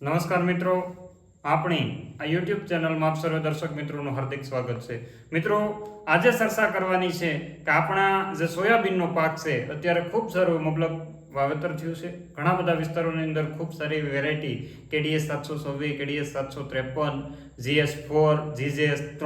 નમસ્કાર મિત્રો, આપણી આ યુટ્યુબ ચેનલમાં આપ સર્વે દર્શક મિત્રોનું હાર્દિક સ્વાગત છે. મિત્રો, આજે ચર્ચા કરવાની છે કે આપણા જે સોયાબીનનો પાક છે અત્યારે ખૂબ સારું મતલબ વાવેતર થયું છે. ઘણા બધા વિસ્તારોની અંદર ખૂબ સારી એવી variety KDS 726, KDS 753, GS4, GJS3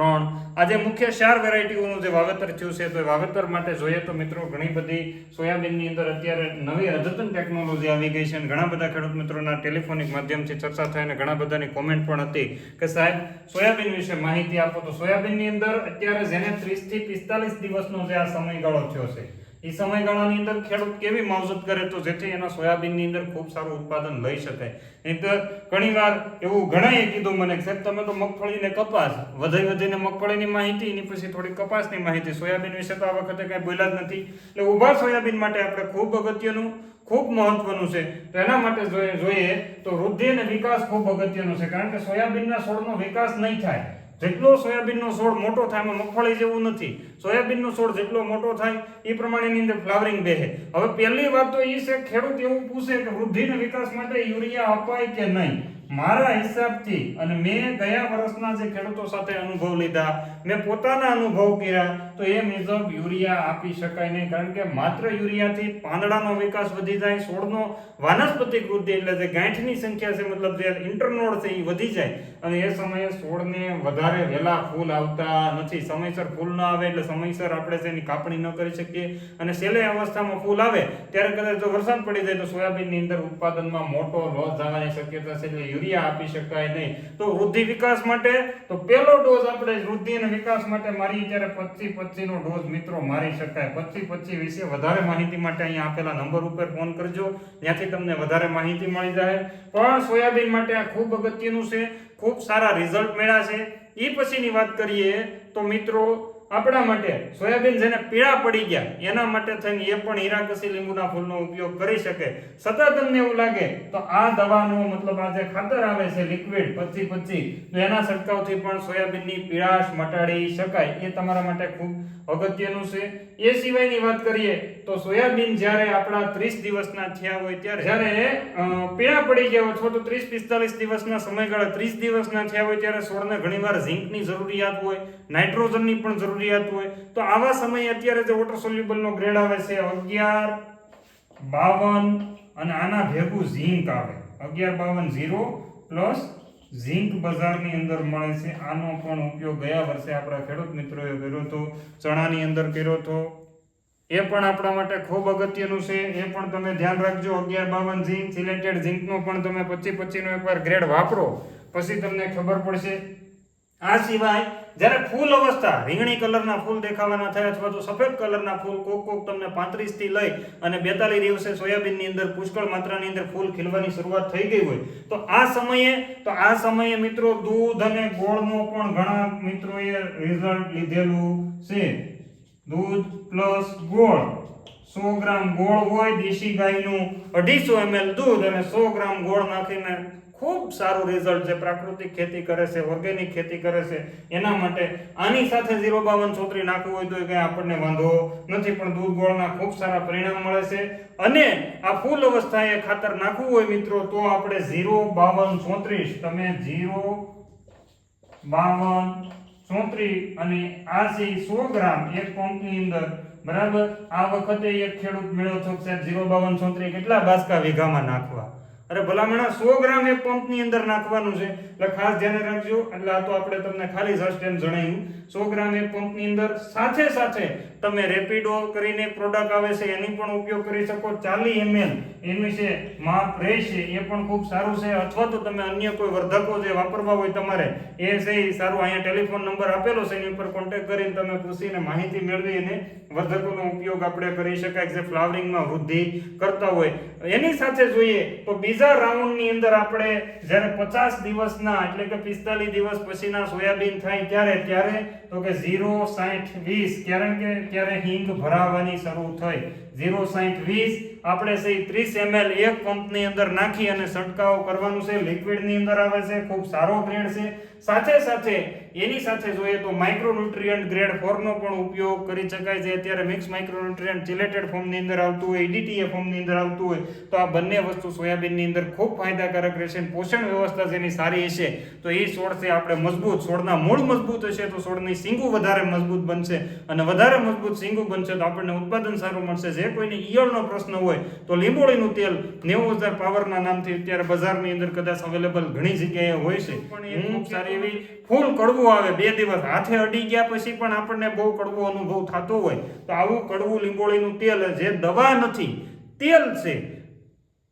આજે મુખ્ય 4 વેરાયટીઓનું જે વાવેતર થયું છે તો એ વાવેતર માટે જોઈએ તો મિત્રો ઘણી બધી સોયાબીનની અંદર અત્યારે નવી અદ્યતન ટેકનોલોજી આવી ગઈ છે અને ઘણા બધા ખેડૂત મિત્રોના ટેલિફોનિક માધ્યમથી ચર્ચા થઈ અને ઘણા બધાની કોમેન્ટ પણ હતી કે સાહેબ સોયાબીન વિશે માહિતી આપો. તો સોયાબીનની અંદર અત્યારે જેને 30 થી 45 દિવસનો જે આ સમયગાળો થયો છે એ સમયગાળાની અંદર ખેડૂત કેવી માવજત કરે તો જેથી એના સોયાબીનની અંદર ખૂબ સારું ઉત્પાદન લઈ શકાય. નહીં તો ઘણીવાર એવું ઘણાએ કીધું મને કે સાહેબ તમે તો મગફળી ને કપાસ વધીને મગફળીની માહિતી એની પછી થોડી કપાસની માહિતી, સોયાબીન વિશે તો આ વખતે કાંઈ બોલ્યા જ નથી. એટલે ઊભા સોયાબીન માટે આપણે ખૂબ અગત્યનું ખૂબ મહત્વનું છે. તો એના માટે જોઈએ તો વૃદ્ધિ અને વિકાસ ખૂબ અગત્યનો છે, કારણ કે સોયાબીનના છોડનો વિકાસ નહીં થાય જેટલો સોયાબીનનો છોડ મોટો થાય, એમાં મગફળી જેવું નથી. સોયાબીનનો છોડ જેટલો મોટો થાય એ પ્રમાણેની અંદર ફ્લાવરિંગ બેહે. હવે પહેલી વાત તો એ છે ખેડૂત એવું પૂછે કે વૃદ્ધિ અને વિકાસ માટે યુરિયા અપાય કે નહીં. મારા હિસાબથી અને મેં ગયા વર્ષના જે ખેડૂતો સાથે અનુભવ લીધા, મેં પોતાના અનુભવ કર્યા તો એ મુજબ યુરિયા આપી શકાય નહીં, કારણ કે માત્ર યુરિયાથી પાંદડાનો વિકાસ વધી જાય, છોડનો વાનસ્પતિક વૃદ્ધિ એટલે જે ગાંઠની સંખ્યા છે મતલબ જે ઇન્ટરનોડ છે એ વધી જાય અને એ સમયે છોડને વધારે વહેલા ફૂલ આવતા નથી. સમયસર ફૂલ ન આવે એટલે સમયસર આપણે તેની કાપણી ન કરી શકીએ અને છેલ્લે અવસ્થામાં ફૂલ આવે ત્યારે કદાચ જો વરસાદ પડી જાય તો સોયાબીનની અંદર ઉત્પાદનમાં મોટો લોસ જવાની શક્યતા છે. એટલે યુરિયા આપી શકાય નહીં. તો વૃદ્ધિ વિકાસ માટે તો પહેલો ડોઝ આપણે વૃદ્ધિ અને વિકાસ માટે મારી ત્યારે 25-25 નો ડોઝ મિત્રો મારી શકાય. 25-25 વિશે વધારે માહિતી માટે અહીંયા આપેલા નંબર ઉપર ફોન કરજો, ત્યાંથી તમને વધારે માહિતી મળી જાય. પણ સોયાબીન માટે આ ખૂબ અગત્યનું છે, ખૂબ સારા રિઝલ્ટ મળ્યા છે. એ પછીની વાત કરીએ તો મિત્રો આપણા માટે સોયાબીન જેને પીળા પડી ગયા એના માટે થઈને એ પણ હીરાકસી લીંબુના ફૂલનો ઉપયોગ કરી શકે. સતત તમને એવું લાગે તો આ દવાનો મતલબ આ જે ખાતર આવે છે લિક્વિડ 25-25 તો એના છંટકાવથી પણ સોયાબીનની પીળાશ મટાડી શકાય. એ તમારા માટે ખૂબ અગત્યનું છે. એ સિવાયની વાત કરીએ તો સોયાબીન જ્યારે આપણા 30 દિવસના થયા હોય ત્યારે જ્યારે પીળા પડી ગયા અથવા તો 30-45 દિવસના સમયગાળા 30 દિવસના થયા હોય ત્યારે છોડને ઘણીવાર ઝિંકની જરૂરિયાત હોય, નાઇટ્રોજનની પણ જરૂરિયાત હોય. તો આવા સમયે અત્યારે જે વોટર સોલ્યુબલનો ગ્રેડ આવે છે 11, 52 અને આના ભેગું ઝિંક આવે 11-52-0 પ્લસ ઝિંક બજારની અંદર મળે છે. આનો પણ ઉપયોગ ગયા વર્ષે આપણા ખેડૂત મિત્રોએ કર્યો હતો, ચણાની અંદર કર્યો હતો. એ પણ આપણા માટે ખૂબ અગત્યનું છે. એ પણ તમે ધ્યાન રાખજો. 11-52 ઝિંક, સિલેટેડ ઝિંકનો પણ તમે 25-25 નો એકવાર ગ્રેડ વાપરો પછી તમને ખબર પડશે. આ સિવાય જ્યારે ફૂલ અવસ્થા રીંગણી કલરના ફૂલ દેખાવાના થાય અથવા તો સફેદ કલરના ફૂલ કોક તમને 35 થી લઈ અને 42 દિવસે સોયાબીનની અંદર પુષ્કળ માત્રાની અંદર ફૂલ ખીલવાની શરૂઆત થઈ ગઈ હોય તો આ સમયે મિત્રો દૂધ અને ગોળનો પણ ઘણા મિત્રોએ રિઝલ્ટ લીધેલું છે. દૂધ પ્લસ ગોળ 100 ગ્રામ ગોળ હોય દેશી ગાયનું, 250 ml દૂધ અને 100 ગ્રામ ગોળ નાખીને ખૂબ સારું રિઝલ્ટ છે. પ્રાકૃતિક ખેતી કરે છે, ઓર્ગેનિક ખેતી કરે છે એના માટે આની સાથે 052-33 નાખવું હોય તો કઈ આપણને વાંધો નથી, પણ દૂધ ગોળના ખૂબ સારા પરિણામ મળે છે. અને આ ફૂલ અવસ્થાએ ખાતર નાખવું હોય મિત્રો તો આપણે 052-34 તમે 052-34 અને આ છે 100 ગ્રામ એક પંપની અંદર બરાબર. આ વખતે એક ખેડૂત મેળો છો સાહેબ 052-34 કેટલા બાસકા વીઘામાં નાખવા? અરે ભલામણા 100 ગ્રામ એક પંપની અંદર નાખવાનું છે. એટલે ખાસ ધ્યાન રાખજો. એટલે આ તો આપણે તમને ખાલી જસ્ટ એમ જણાવ્યું 100 ગ્રામ એક પંપની અંદર. સાથે તમે રેપિડો કરીને પ્રોડક્ટ આવે છે એની પણ ઉપયોગ કરી શકો. 40 ml એનું છે માપ રહેશે, એ પણ ખૂબ સારું છે. અથવા તો તમે અન્ય કોઈ વર્ધકો જે વાપરવા હોય તમારે એ છે સારું. અહીંયા ટેલિફોન નંબર આપેલો છે એની ઉપર કોન્ટેક્ટ કરીને તમે પૂછીને માહિતી મેળવી અને વર્ધકોનો ઉપયોગ આપણે કરી શકાય જે ફ્લાવરિંગમાં વૃદ્ધિ કરતા હોય. એની સાથે જોઈએ તો બીજા રાઉન્ડની અંદર આપણે જ્યારે 50 દિવસના એટલે કે 45 દિવસ પછીના સોયાબીન થાય ત્યારે તો કે 0-60-20 કારણ કે ત્યારે હિંગ ભરાવાની શરૂ થઈ 0-60-20 આપણે સહી 30 ml એક પંપની અંદર નાખી અને છંટકાવ કરવાનું છે. લિક્વિડની અંદર આવે છે, ખૂબ સારો ગ્રેડ છે. સાથે એની સાથે જોઈએ તો માઇક્રોન્યુટ્રિયન્ટ ગ્રેડ 4 નો પણ ઉપયોગ કરી શકાય છે. અત્યારે મિક્સ માઇક્રોન્યુટ્રિયન્ટ ચિલેટેડ ફોર્મની અંદર આવતું હોય, EDTA ફોર્મની અંદર આવતું હોય તો આ બંને વસ્તુ સોયાબીનની એની અંદર ખૂબ ફાયદાકારક રહેશે. પોષણ વ્યવસ્થા જેની સારી હશે તો એ છોડથી આપણે મજબૂત, છોડના મૂળ મજબૂત હશે તો છોડની શીંગું વધારે મજબૂત બનશે, અને વધારે મજબૂત શીંગું બનશે તો આપણને ઉત્પાદન સારું મળશે. જે કોઈને ઈયળનો પ્રશ્ન હોય તો લીંબોળીનું તેલ 90,000 પાવરના નામથી અત્યારે બજારની અંદર કદાચ અવેલેબલ ઘણી જગ્યાએ હોય છે, પણ એ ખૂબ સારી એવી ફૂલ કડવું આવે, 2 દિવસ હાથે અડી ગયા પછી પણ આપણને બહુ કડવો અનુભવ થતો હોય તો આવું કડવું લીંબોળીનું તેલ, જે દવા નથી તેલ છે,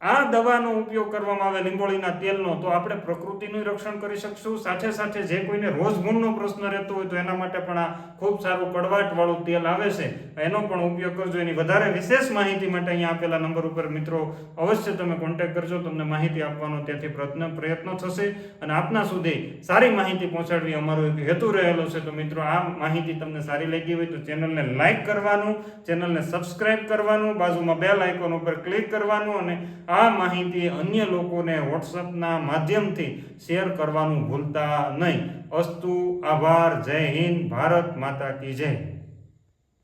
આ દવાનો ઉપયોગ કરવામાં આવે લીંબોળીના તેલનો, તો આપણે પ્રકૃતિનું રક્ષણ કરી શકશું. સાથે સાથે જે કોઈને રોજગુણનો પ્રશ્ન રહેતો હોય તો એના માટે પણ આ ખૂબ સારું કડવાટવાળું તેલ આવે છે, એનો પણ ઉપયોગ કરજો. એની વધારે વિશેષ માહિતી માટે અહીંયા આપેલા નંબર ઉપર મિત્રો અવશ્ય તમે કોન્ટેક્ટ કરજો, તમને માહિતી આપવાનો ત્યાંથી પ્રયત્ન થશે અને આપના સુધી સારી માહિતી પહોંચાડવી અમારો એક હેતુ રહેલો છે. તો મિત્રો આ માહિતી તમને સારી લાગી હોય તો ચેનલને લાઈક કરવાનું, ચેનલને સબસ્ક્રાઇબ કરવાનું, બાજુમાં બેલ આઇકોન ઉપર ક્લિક કરવાનું અને આ માહિતી અન્ય લોકોને વોટ્સઅપના માધ્યમથી શેર કરવાનું ભૂલતા નહીં. અસ્તુ, આભાર, જય હિન્દ, ભારત માતા કી જય.